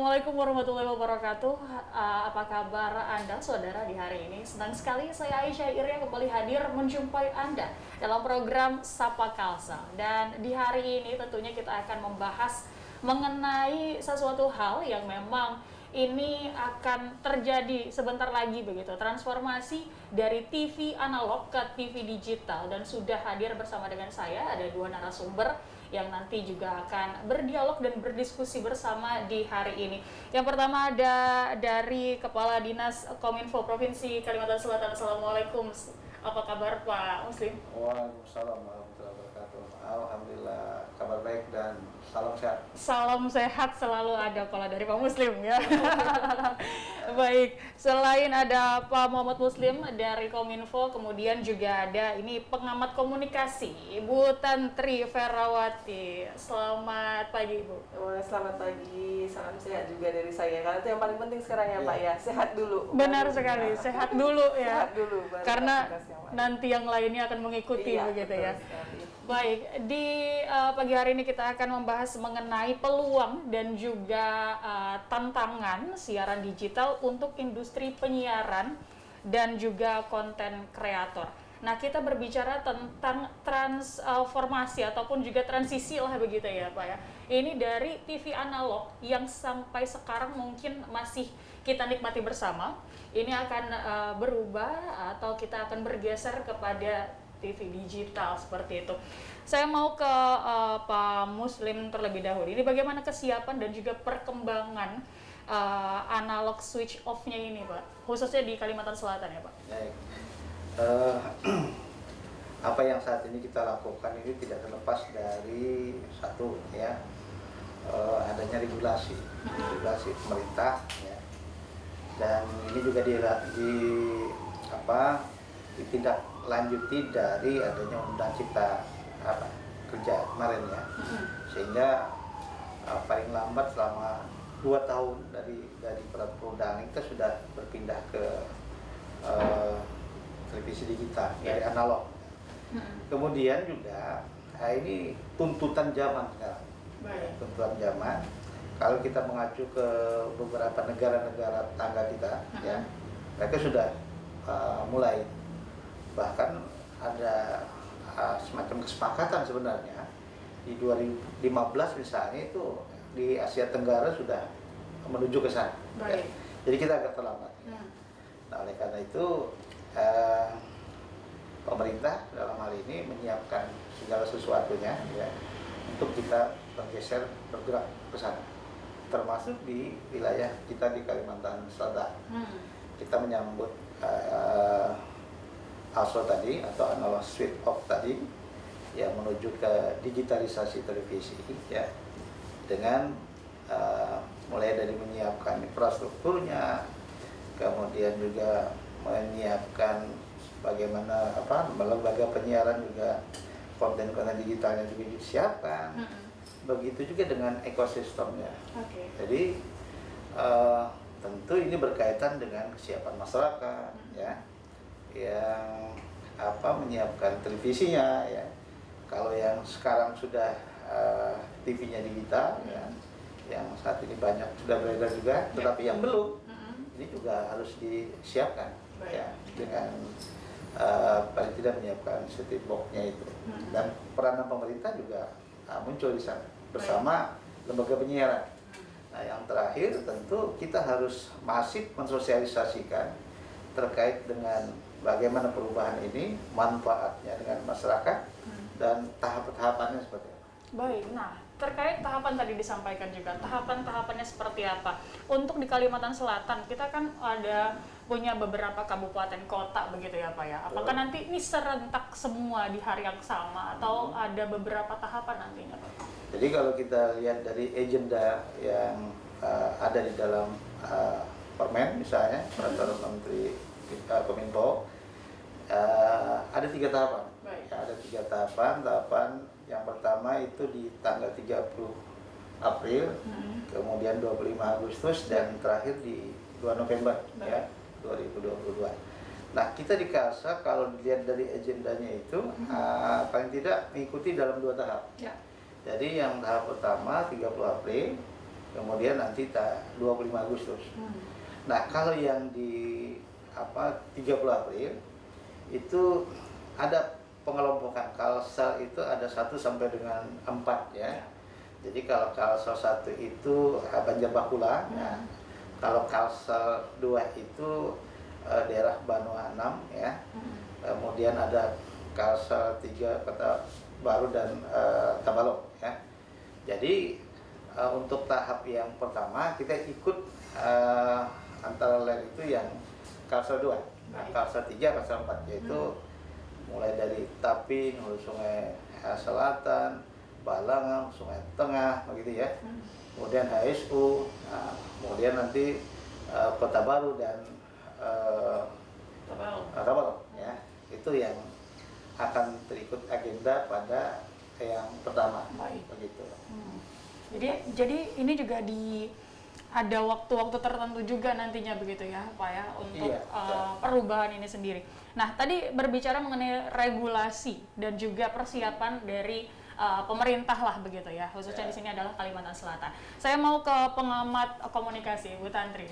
Assalamualaikum warahmatullahi wabarakatuh. Apa kabar Anda, saudara, di hari ini? Senang sekali saya Aisyah Iria kembali hadir menjumpai Anda dalam program Sapa Kalsa. Dan di hari ini tentunya kita akan membahas mengenai sesuatu hal yang memang ini akan terjadi sebentar lagi begitu, transformasi dari TV analog ke TV digital. Dan sudah hadir bersama dengan saya ada dua narasumber yang nanti juga akan berdialog dan berdiskusi bersama di hari ini. Yang pertama ada dari Kepala Dinas Kominfo Provinsi Kalimantan Selatan. Assalamualaikum, apa kabar Pak Muslim? Waalaikumsalam warahmatullahi wabarakatuh. Alhamdulillah, kabar baik dan salam sehat. Salam sehat selalu ada kalau dari Pak Muslim ya. Baik, selain ada Pak Muhammad Muslim dari Kominfo, kemudian juga ada ini pengamat komunikasi Ibu Tantri Ferawati. Selamat pagi Ibu. Selamat pagi, salam sehat juga dari saya. Karena itu yang paling penting sekarang ya Pak ya, sehat dulu. Benar sekali, sehat dulu ya. Sehat dulu. Karena nanti yang lainnya akan mengikuti begitu ya. Sekali. Baik, di pagi hari ini kita akan membahas mengenai peluang dan juga tantangan siaran digital untuk industri penyiaran dan juga konten kreator. Nah, kita berbicara tentang transformasi ataupun juga transisi lah begitu ya Pak ya. Ini dari TV analog yang sampai sekarang mungkin masih kita nikmati bersama, ini akan berubah atau kita akan bergeser kepada TV digital seperti itu. Saya mau ke Pak Muslim terlebih dahulu. Ini bagaimana kesiapan dan juga perkembangan analog switch off-nya ini Pak, khususnya di Kalimantan Selatan ya Pak? Baik. Apa yang saat ini kita lakukan ini tidak terlepas dari satu ya, adanya regulasi pemerintah ya, dan ini juga ditindaklanjuti dari adanya undang cipta kerja kemarin ya, sehingga paling lambat selama 2 tahun dari peraturan kita sudah berpindah ke televisi digital dari analog. Kemudian juga ini tuntutan zaman sekarang. Tuntutan zaman. Kalau kita mengacu ke beberapa negara-negara tetangga kita, ya, mereka sudah mulai, bahkan ada semacam kesepakatan sebenarnya di 2015 misalnya itu di Asia Tenggara sudah menuju ke sana. Ya. Jadi kita agak terlambat. Nah, oleh karena itu pemerintah dalam hal ini menyiapkan segala sesuatunya ya, untuk kita bergerak ke sana, termasuk di wilayah kita di Kalimantan Selatan. Kita menyambut ASO tadi atau analog switch off tadi yang menuju ke digitalisasi televisi ya, dengan mulai dari menyiapkan infrastrukturnya, kemudian juga menyiapkan bagaimana lembaga penyiaran juga konten-konten digitalnya juga disiapkan. Begitu juga dengan ekosistemnya. Jadi tentu ini berkaitan dengan kesiapan masyarakat ya, yang menyiapkan televisinya ya. Kalau yang sekarang sudah TV-nya digital ya, yang saat ini banyak sudah beredar juga, tetapi yang belum ini juga harus disiapkan ya, dengan paling tidak menyiapkan set-top box-nya itu. Dan peranan pemerintah juga muncul di sana bersama lembaga penyiaran. Nah, yang terakhir tentu kita harus masif mensosialisasikan terkait dengan bagaimana perubahan ini, manfaatnya dengan masyarakat dan tahap-tahapannya seperti apa. Baik, nah terkait tahapan tadi disampaikan juga, tahapan-tahapannya seperti apa? Untuk di Kalimantan Selatan, kita kan ada punya beberapa kabupaten kota begitu ya Pak ya. Apakah nanti ini serentak semua di hari yang sama atau ada beberapa tahapan nantinya Pak? Jadi kalau kita lihat dari agenda yang ada di dalam Permen misalnya, Peraturan Menteri Kominfo, ada 3 tahapan. Ada 3 tahapan. Tahapan yang pertama itu di tanggal 30 April, kemudian 25 Agustus, dan terakhir di 2 November ya, 2022. Nah, kita di Kalsa kalau dilihat dari agendanya itu paling tidak mengikuti dalam 2 tahap. Jadi yang tahap pertama 30 April kemudian nanti 25 Agustus. Nah, kalau yang di 30 April itu ada pengelompokan. Kalsel itu ada 1 sampai dengan 4 ya. Jadi kalau Kalsel 1 itu Banjarbakula ya. Kalau Kalsel 2 itu daerah Banua 6 ya. Kemudian ada Kalsel 3 Kota Baru dan Tabalong ya. Jadi untuk tahap yang pertama kita ikut antara lain itu yang Kalsel 2, Kalsel 3, Kalsel 4 yaitu mulai dari Tapin, Hulu Sungai Selatan, Balangan, Sungai Tengah begitu ya. Kemudian HSU, kemudian nanti Kota Baru dan Tabalong ya. Itu yang akan terikut agenda pada yang pertama. Begitu. Jadi ini juga ada waktu-waktu tertentu juga nantinya begitu ya Pak ya untuk perubahan ini sendiri. Nah tadi berbicara mengenai regulasi dan juga persiapan dari pemerintah lah begitu ya, khususnya di sini adalah Kalimantan Selatan. Saya mau ke pengamat komunikasi Bu Tantri.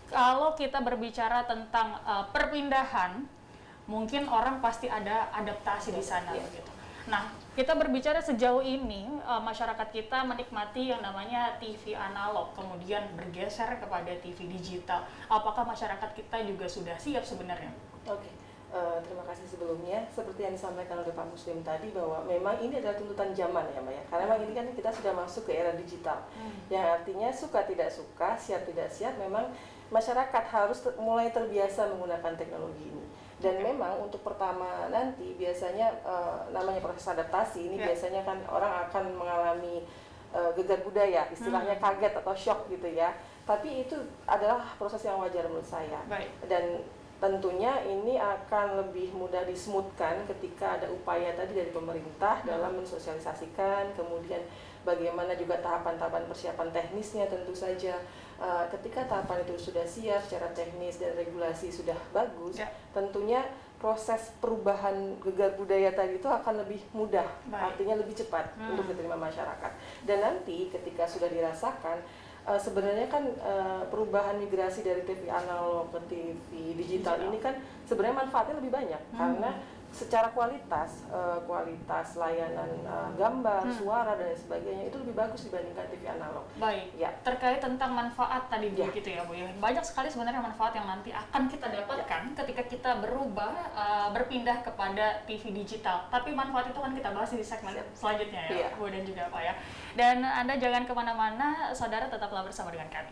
Kalau kita berbicara tentang perpindahan, mungkin orang pasti ada adaptasi di sana begitu. Nah, kita berbicara sejauh ini masyarakat kita menikmati yang namanya TV analog, kemudian bergeser kepada TV digital. Apakah masyarakat kita juga sudah siap sebenarnya? Oke, terima kasih sebelumnya. Seperti yang disampaikan oleh Pak Muslim tadi bahwa memang ini adalah tuntutan zaman ya Mbak ya. Karena memang ini kan kita sudah masuk ke era digital. Yang artinya suka tidak suka, siap tidak siap, memang masyarakat harus mulai terbiasa menggunakan teknologi ini. Dan memang untuk pertama nanti biasanya namanya proses adaptasi ini biasanya kan orang akan mengalami gegar budaya, istilahnya kaget atau shock gitu ya. Tapi itu adalah proses yang wajar menurut saya. Dan tentunya ini akan lebih mudah dismoothkan ketika ada upaya tadi dari pemerintah dalam mensosialisasikan, kemudian bagaimana juga tahapan-tahapan persiapan teknisnya tentu saja. Ketika tahapan itu sudah siap secara teknis dan regulasi sudah bagus, tentunya proses perubahan gegar budaya tadi itu akan lebih mudah, artinya lebih cepat untuk diterima masyarakat. Dan nanti ketika sudah dirasakan, sebenarnya kan perubahan migrasi dari TV analog ke TV digital ini kan sebenarnya manfaatnya lebih banyak karena secara kualitas layanan gambar, suara dan sebagainya itu lebih bagus dibandingkan TV analog. Baik. Ya. Terkait tentang manfaat tadi begitu ya Bu ya. Banyak sekali sebenarnya manfaat yang nanti akan kita dapatkan ketika kita berubah berpindah kepada TV digital. Tapi manfaat itu kan kita bahas di segmen selanjutnya ya Bu dan juga Pak ya. Dan Anda jangan kemana-mana, saudara tetaplah bersama dengan kami.